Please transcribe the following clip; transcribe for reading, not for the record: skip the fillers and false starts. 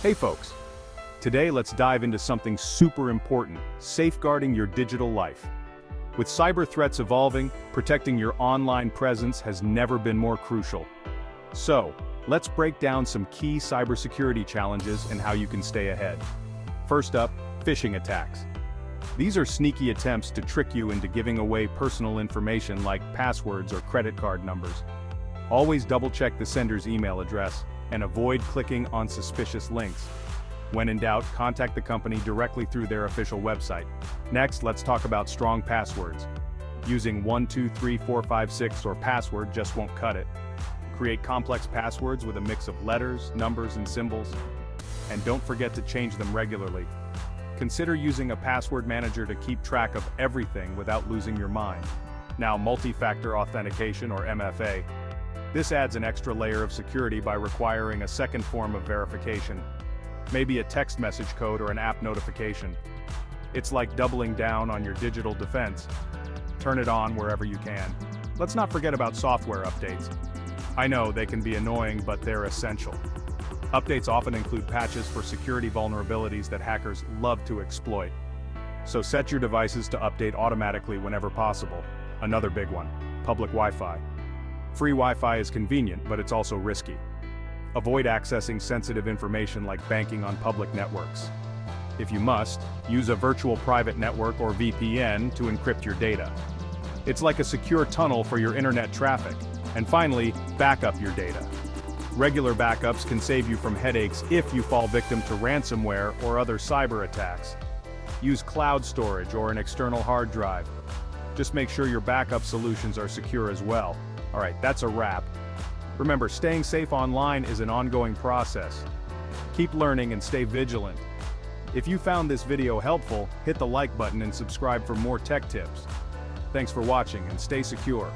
Hey folks, today let's dive into something super important, safeguarding your digital life. With cyber threats evolving, protecting your online presence has never been more crucial. So, let's break down some key cybersecurity challenges and how you can stay ahead. First up, phishing attacks. These are sneaky attempts to trick you into giving away personal information like passwords or credit card numbers. Always double-check the sender's email address and avoid clicking on suspicious links. When in doubt, contact the company directly through their official website. Next, let's talk about strong passwords. Using 123456 or password just won't cut it. Create complex passwords with a mix of letters, numbers, and symbols. And don't forget to change them regularly. Consider using a password manager to keep track of everything without losing your mind. Now, multi-factor authentication or MFA. This adds an extra layer of security by requiring a second form of verification. Maybe a text message code or an app notification. It's like doubling down on your digital defense. Turn it on wherever you can. Let's not forget about software updates. I know they can be annoying, but they're essential. Updates often include patches for security vulnerabilities that hackers love to exploit. So set your devices to update automatically whenever possible. Another big one, public Wi-Fi. Free Wi-Fi is convenient, but it's also risky. Avoid accessing sensitive information like banking on public networks. If you must, use a virtual private network or VPN to encrypt your data. It's like a secure tunnel for your internet traffic. And finally, backup your data. Regular backups can save you from headaches if you fall victim to ransomware or other cyber attacks. Use cloud storage or an external hard drive. Just make sure your backup solutions are secure as well. Alright, that's a wrap. Remember, staying safe online is an ongoing process. Keep learning and stay vigilant. If you found this video helpful, hit the like button and subscribe for more tech tips. Thanks for watching and stay secure.